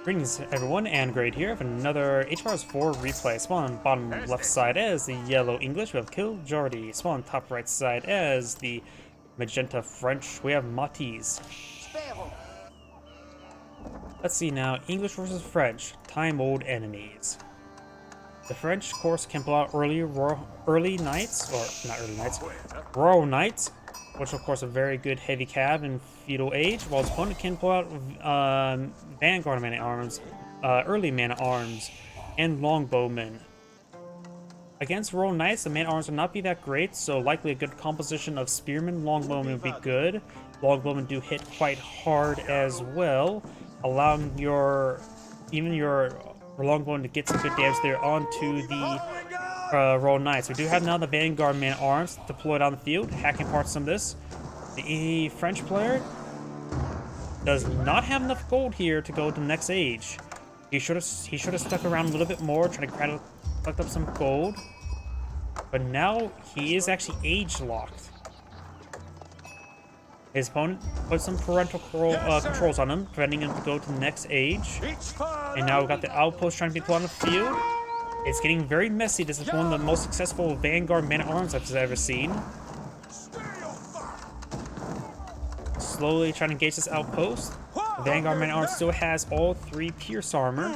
Greetings everyone, and Grade here for another H-4 replay. Spawn on bottom left side as the yellow English, we have Kiljardi. Spawn on top right side as the magenta French, we have Matiz. Let's see now, English versus French, time old enemies. The French, of course, can pull out early knights, or not early knights, royal knights, which of course a very good heavy cav in feudal age, while his opponent can pull out vanguard man-at-arms, early man-at-arms, and longbowmen. Against royal knights, the man-at-arms will not be that great, so likely a good composition of spearmen, longbowmen would be good. Longbowmen do hit quite hard as well, allowing even your longbowman to get some good damage there onto the royal knights. We do have now the vanguard man-at-arms deployed on the field, hacking parts some of this. The French player does not have enough gold here to go to the next age. He should have stuck around a little bit more, trying to collect up some gold. But now he is actually age locked. His opponent put some parental controls on him, preventing him to go to the next age. And now we've got the outpost trying to be put on the field. It's getting very messy. This is one of the most successful vanguard man-at-arms I've ever seen. Slowly trying to engage this outpost. The vanguard man-at-arms still has all 3 pierce armor.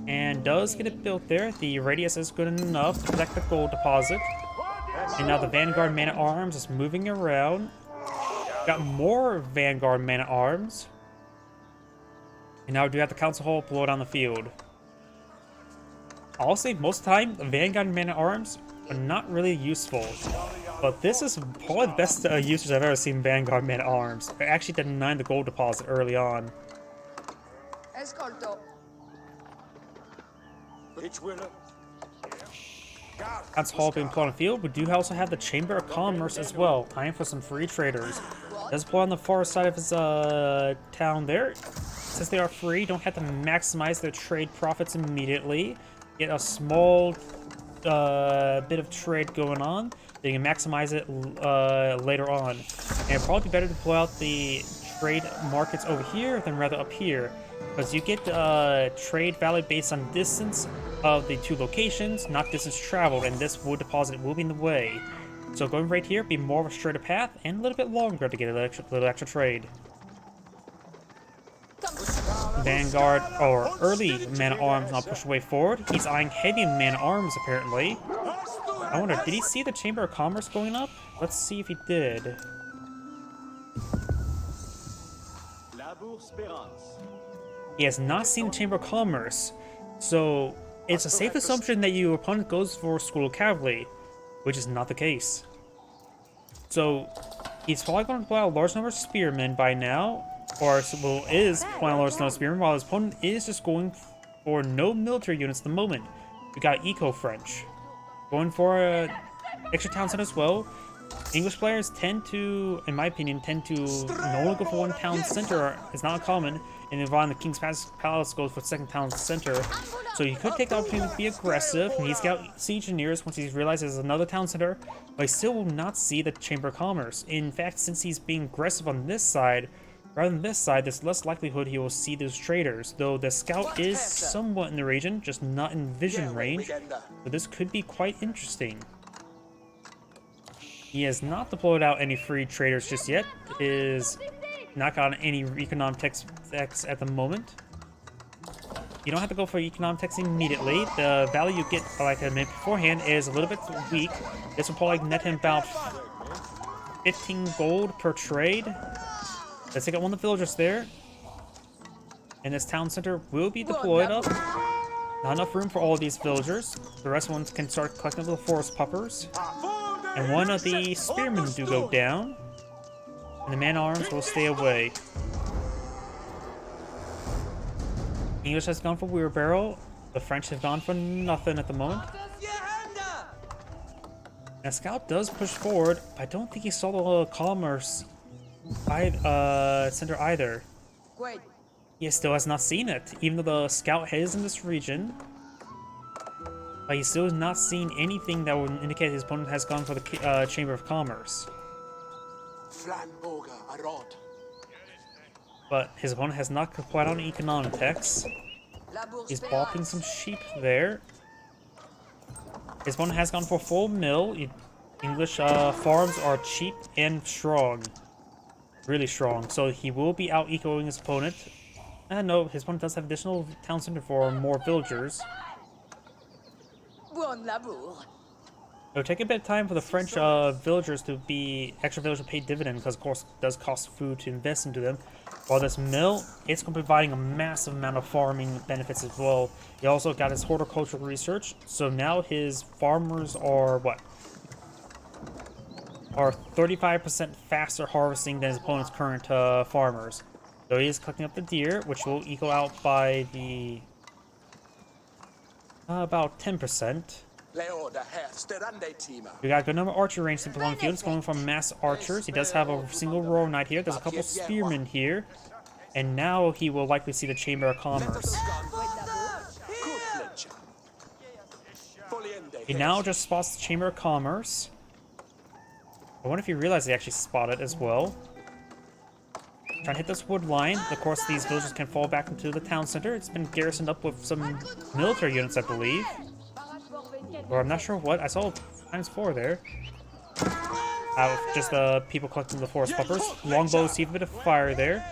And does get it built there. The radius is good enough to protect the gold deposit. And now the vanguard man-at-arms is moving around. Got more vanguard man-at-arms. And now we do have the council hall blow it on the field. I'll say most of the time, the vanguard man-at-arms are not really useful. But this is probably the best users I've ever seen vanguard man-at-arms. They're actually denying the gold deposit early on. Council hall being put on the field. We do also have the Chamber of Commerce as well, eyeing for some free traders. Does play on the far side of his town there. Since they are free, don't have to maximize their trade profits immediately. Get a small bit of trade going on. They can maximize it later on. And it'd probably be better to pull out the trade markets over here than rather up here. Because you get trade value based on distance of the 2 locations, not distance traveled, and this wood deposit will be in the way. So going right here, be more of a straighter path, and a little bit longer to get a little extra trade. Vanguard, or early man-at-arms, now push way forward. He's eyeing heavy man-at-arms, apparently. I wonder, did he see the Chamber of Commerce going up? Let's see if he did. He has not seen the Chamber of Commerce, so it's a safe assumption that your opponent goes for School of Cavalry, which is not the case. So he's probably going to pull out a large number of spearmen by now, or is pulling out a large number of spearmen, while his opponent is just going for no military units at the moment. We got Eco-French going for an extra town center as well. English players tend to, in my opinion, only go for 1 town center. It's not common. And Yvonne, the King's Palace, goes for 2nd town center. So you could take the opportunity to be aggressive. And he's got siege engineers once he realizes there's another town center. But he still will not see the Chamber of Commerce. In fact, since he's being aggressive on this side, rather than this side, there's less likelihood he will see those traders. Though the scout is somewhat in the region, just not in vision range. So this could be quite interesting. He has not deployed out any free traders just yet. Is not got any economic techs at the moment. You don't have to go for economic techs immediately. The value you get, like I mentioned beforehand, is a little bit weak. This will probably net him about 15 gold per trade. Let's take out one of the villagers there. And this town center will be deployed up. Not enough room for all of these villagers. The rest ones can start collecting little forest puppers. And one of the spearmen do go down. And the man-at-arms will stay away. English has gone for wheelbarrow. The French have gone for nothing at the moment. And Scout does push forward, but I don't think he saw the commerce center either. He still has not seen it, even though the Scout is in this region. But he still has not seen anything that would indicate his opponent has gone for the Chamber of Commerce. but his opponent has not quite on economic tax. He's balking some sheep there. His opponent has gone for full mill. English farms are cheap and strong. Really strong. So he will be out-ecoing his opponent. No, his opponent does have additional town center for more villagers. It'll take a bit of time for the French villagers to be extra villagers to pay dividend, because of course it does cost food to invest into them. While this mill, it's providing a massive amount of farming benefits as well. He also got his horticultural research, so now his farmers are what? Are 35% faster harvesting than his opponent's current farmers. So he is collecting up the deer, which will equal out by the about 10%. We got a good number of archer range people on the field. It's going from mass archers. He does have a single royal knight here. There's a couple spearmen here. And now he will likely see the Chamber of Commerce. He now just spots the Chamber of Commerce. I wonder if he realized he actually spotted it as well. Trying to hit this wood line. Of course, these villagers can fall back into the town center. It's been garrisoned up with some military units, I believe. Or I'm not sure what. I saw ×4 there. Just people collecting the forest puppers. Longbows see a bit of fire there.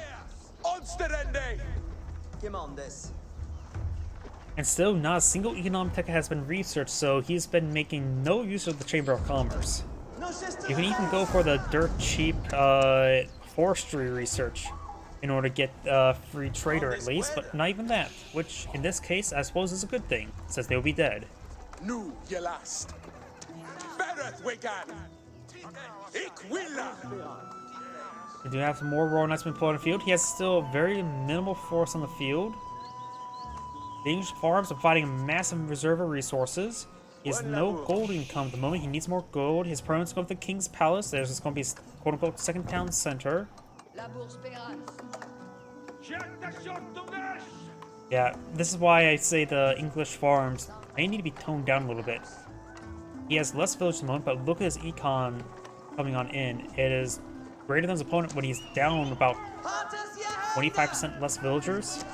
And still, not a single economic tech has been researched, so he's been making no use of the Chamber of Commerce. You can even go for the dirt cheap forestry research in order to get free trader at least, but not even that, which in this case I suppose is a good thing, since they'll be dead. We do have some more Royal Knights put on the field. He has still very minimal force on the field. The English farms are providing a massive reserve of resources. He has no gold income at the moment. He needs more gold. His opponent's going to the King's Palace. There's just going to be his quote-unquote second town center. Yeah, this is why I say the English farms may need to be toned down a little bit. He has less village at the moment, but look at his econ coming on in. It is greater than his opponent when he's down about 25% less villagers.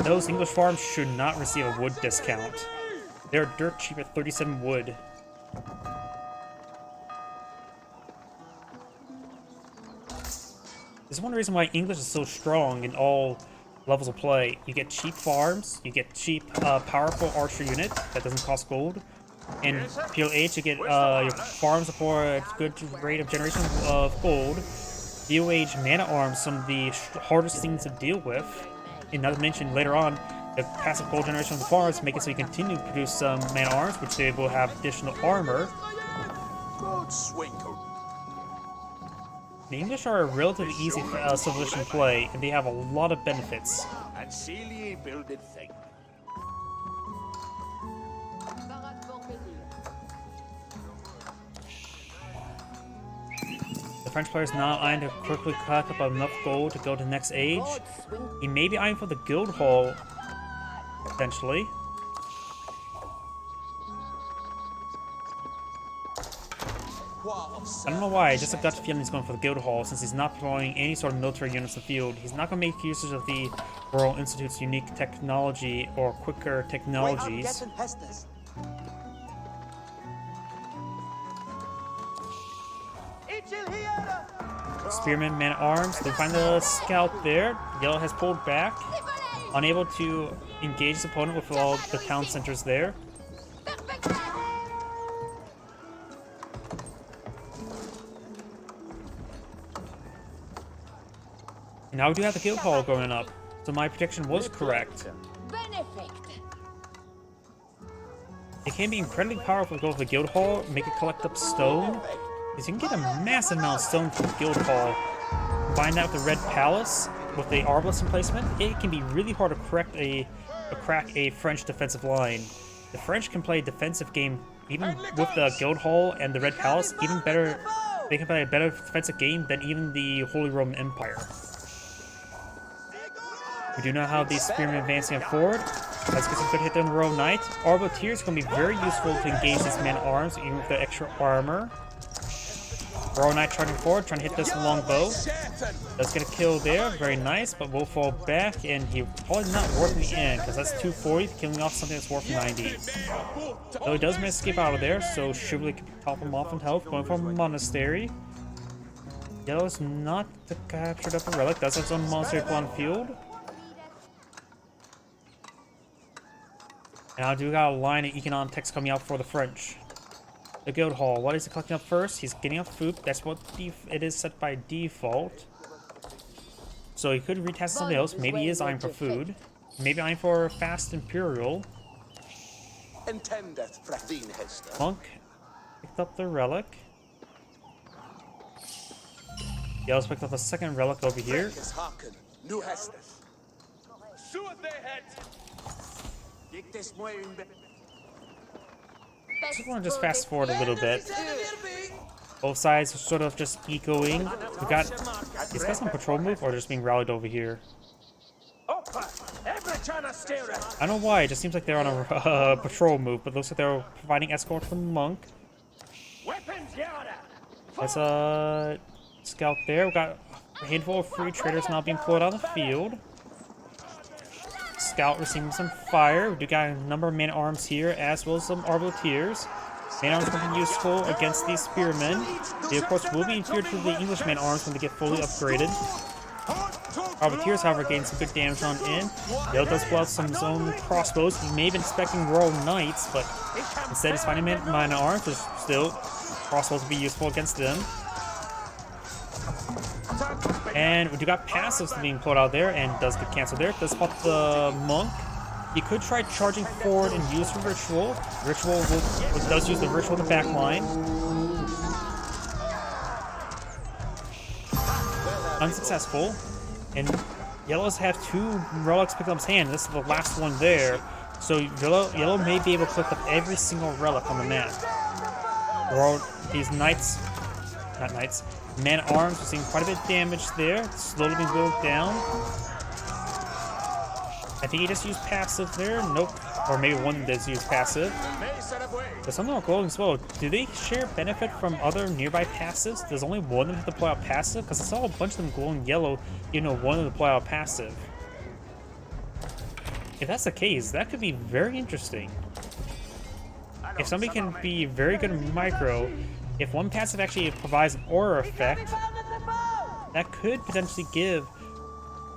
Those English farms should not receive a wood discount. They're dirt cheap at 37 wood. This is one reason why English is so strong in all levels of play. You get cheap farms, you get cheap, powerful archer unit that doesn't cost gold. And POH, you get your farms for a good rate of generation of gold. POH mana arms, some of the hardest things to deal with. And not to mention later on, the passive gold generation of the farms make it so you continue to produce some mana arms, which they will have additional armor. The English are a relatively easy civilization to play, and they have a lot of benefits. The French player is now eyeing to quickly collect up enough gold to go to the next age. He may be eyeing for the guild hall, potentially. I don't know why, I just got the feeling he's going for the guild hall since he's not deploying any sort of military units in the field. He's not going to make use of the Royal Institute's unique technology or quicker technologies. Spearman, man at arms. They find the scout there. Yellow has pulled back, unable to engage his opponent with all the town centers there. Now we do have the guild hall going up, so my prediction was correct. It can be incredibly powerful to go to the guild hall, make it collect up stone, because you can get a massive amount of stone from the guild hall. Find out the Red Palace with the Arbalest emplacement. It can be really hard to crack a French defensive line. The French can play a defensive game even with the guild hall and the Red Palace, even better. They can play a better defensive game than even the Holy Roman Empire. We do now have these spearmen advancing forward. Let's get some good hit on the Royal Knight. Arbaletiers is going to be very useful to engage this man-at-arms, even with the extra armor. Royal Knight charging forward, trying to hit this longbow. Does get a kill there, very nice, but will fall back, and he probably not worth the end, because that's 240, killing off something that's worth 90. So he does manage to escape out of there, so Chivalry can top him off in health, going for a Monastery. Yellow's not captured up a relic, does have his own Monastery on field. And I do got a line of economic text coming out for the French. The Guild Hall, what is he collecting up first? He's getting up food, that's what it is set by default. So he could retest something else. Maybe he is eyeing for food. Maybe eyeing for Fast Imperial. Monk picked up the relic. Yellow's picked up the second relic over here. I want to just fast forward a little bit. Both sides are sort of just echoing. We got these guys on patrol move or just being rallied over here. I don't know why, it just seems like they're on a patrol move, but looks like they're providing escort for the Monk. That's a scout there. We got a handful of free traders now being pulled on the field. Scout receiving some fire. We do got a number of man-at-arms here, as well as some Arbaleteers. Man-at-arms will be useful against these spearmen. They, of course, will be inferior to the English man-at-arms when they get fully upgraded. Arbaleteers, however, gain some good damage on in. Yellow does pull out some of his own crossbows. He may have been expecting Royal Knights, but instead he's finding man-at-arms, which still crossbows will be useful against them. And we do got passives being pulled out there, and does get canceled there. Does spot the Monk. He could try charging forward and use the Ritual. Ritual does use the Ritual in the back line. Unsuccessful. And Yellows have two relics picked up his hand. This is the last one there. So Yellow may be able to pick up every single relic on the map. These knights, not knights, man-at-arms, we're seeing quite a bit of damage there. Slowly being whittled down. I think he just used passive there. Nope. Or maybe one does use passive. There's something about glowing as well. Do they share benefit from other nearby passives? Does only one of them have to deploy out passive? Because I saw a bunch of them glowing yellow, even though one of them deploy out passive. If that's the case, that could be very interesting. If somebody can be very good in micro, if one passive actually provides an aura effect, that could potentially give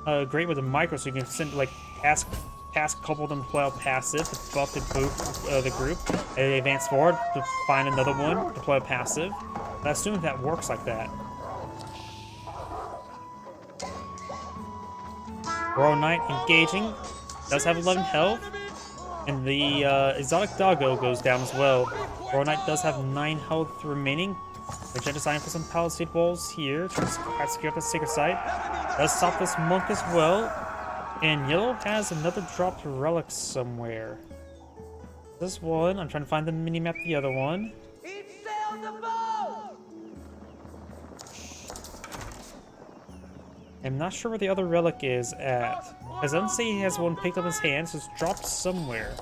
a great with a micro, so you can send like task a couple of them to play out passive to buff the group, and they advance forward to find another one to play out passive. I assume that works like that. Royal Knight engaging, does have 11 health, and the exotic doggo goes down as well. Royal Knight does have 9 health remaining. Magenta signing for some palisade walls here, trying to secure up the sacred site. Does stop this monk as well. And Yellow has another dropped relic somewhere. This one, I'm trying to find the mini-map, the other one. I'm not sure where the other relic is at. As I don't say he has one picked up in his hand, so it's dropped somewhere.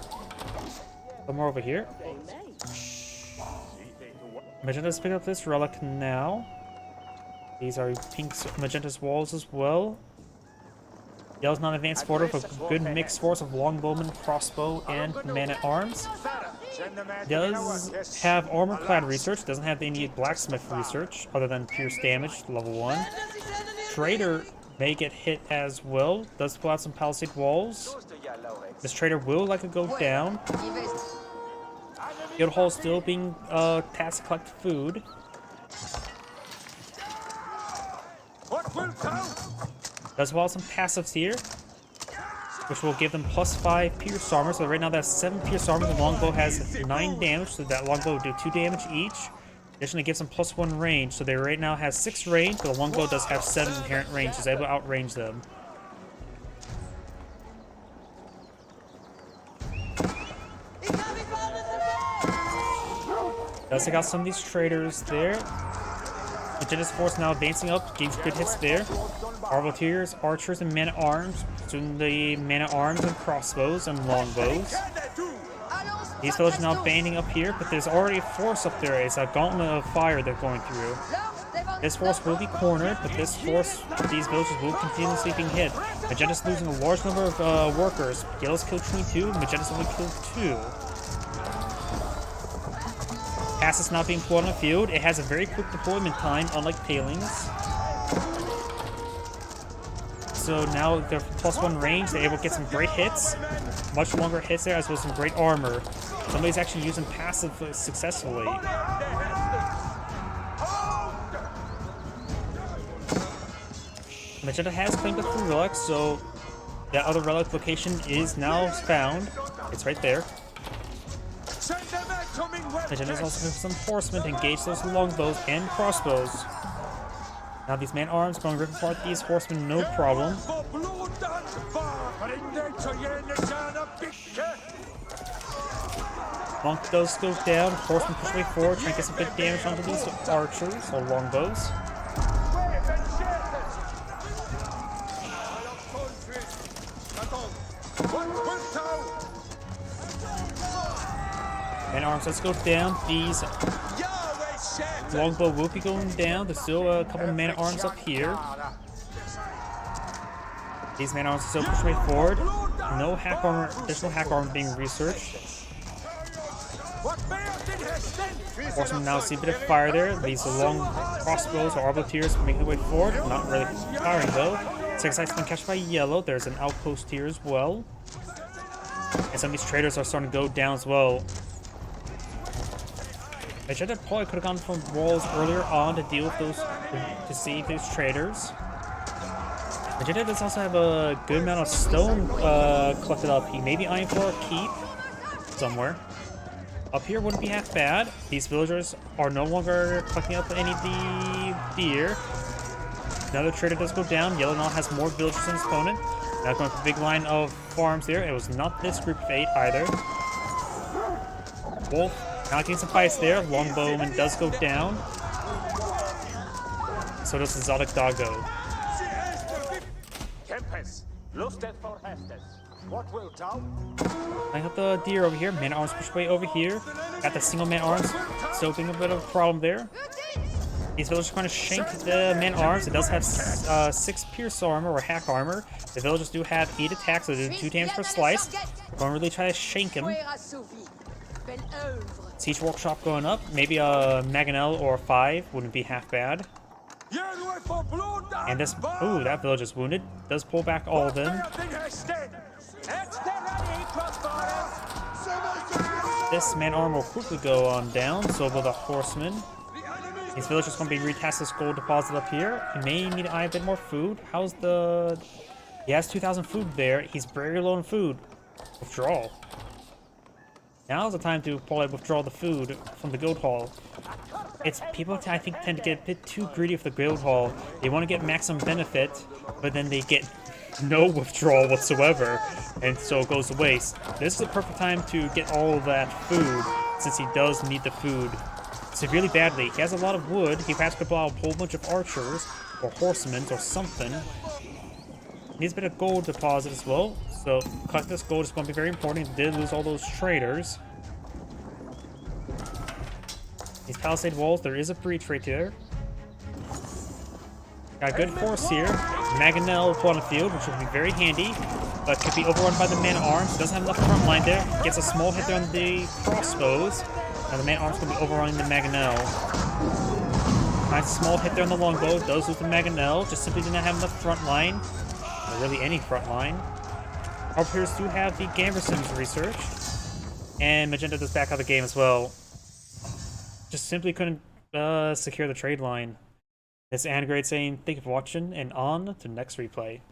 Somewhere over here. Magenta's picked up this relic now. These are pink Magenta's walls as well. Yellow's not advanced forward with a good mixed force of longbowmen, crossbow, and man-at-arms. Does have armor-clad research, doesn't have any blacksmith research, other than pierce damage, level 1. Trader may get hit as well, does pull out some palisade walls. This trader will likely go down. Guild Hall still being tasked to collect food. Does pull out some passives here, which will give them +5 pierce armor. So right now that's 7 pierce armor. The longbow has 9 damage, so that longbow will do 2 damage each. Additionally, gives them +1 range. So they right now has 6 range, but the longbow does have 7 inherent range, so it's able to outrange them. Does take out some of these traders there. Magenta's force now advancing up, gains good hits there. Arbaleteers, archers, and men-at-arms. Soon the men-at-arms and crossbows and longbows. These fellows are now banding up here, but there's already a force up there. It's a gauntlet of fire they're going through. This force will be cornered, but these villages will continuously being hit. Magenta's losing a large number of workers. Yellow's killed 22, Magenta's only killed 2. Pass is not being pulled on the field. It has a very quick deployment time, unlike Palings. So now they're +1 range, they're able to get some great hits. Much longer hits there, as well as some great armor. Somebody's actually using passive successfully. Magenta has claimed the 3 relics, so that other relic location is now found. It's right there. Magenda's also going for some horsemen to engage those longbows and crossbows. Now these man-arms going to rip apart these horsemen, no problem. Monk does go down, horsemen push way forward, trying to get some good damage onto these archers, or longbows. Man-arms, let's go down. These longbow will be going down. There's still a couple man-arms up here. These man-arms are still pushing way forward. No hack armor, additional hack armor being researched. Horsemen now see a bit of fire there. These long crossbows or arbaletiers making their way forward. Not really firing though. Second sight's been captured by Yellow. There's an outpost here as well. And some of these traders are starting to go down as well. Magenta probably could have gone from walls earlier on to deal with those, to save those traders. Magenta does also have a good amount of stone collected up. He may be eyeing for a keep somewhere. Up here wouldn't be half bad. These villagers are no longer collecting up any of the deer. Another trader does go down. Yellow now has more villagers than his opponent. Now going for a big line of farms there. It was not this group of 8 either. Wolf now getting some fights there. Longbowman does go down. So does the Exotic Doggo. I got the deer over here. Man-arms push way over here. Got the single man-arms. So being a bit of a problem there. These villagers are going to shank the man-arms. It does have 6 pierce armor or hack armor. The villagers do have 8 attacks, so they do 2 damage per slice. We're going to really try to shank him. Siege Workshop going up. Maybe a Mangonel or a 5 wouldn't be half bad. And this, ooh, that village is wounded. Does pull back all of them. This man-arm will quickly go on down, so will the horsemen. These villagers are going to be retasked this gold deposit up here. He may need to eye a bit more food. How's the... He has 2,000 food there. He's very low on food. Withdrawal. Now's the time to probably withdraw the food from the guild hall. It's people, I think, tend to get a bit too greedy with the guild hall. They want to get maximum benefit, but then they get no withdrawal whatsoever, and so it goes to waste. This is the perfect time to get all of that food, since he does need the food severely badly. He has a lot of wood. He perhaps could buy a whole bunch of archers, or horsemen, or something. He needs a bit of gold deposit as well, so collect this gold is going to be very important. He did lose all those traders. These palisade walls, there is a breach right there. Got a good force here. Mangonel put on the field, which will be very handy, but could be overrun by the man-at-arms. Doesn't have enough front line there. Gets a small hit there on the crossbows. Now the man-at-arms going to be overrunning the Mangonel. Nice small hit there on the longbow. Does lose the Mangonel. Just simply did not have enough front line. Or really any front line. Arpers do have the Gambersons research. And Magenta does back out of the game as well. Just simply couldn't secure the trade line. This is Anagrade saying thank you for watching, and on to the next replay.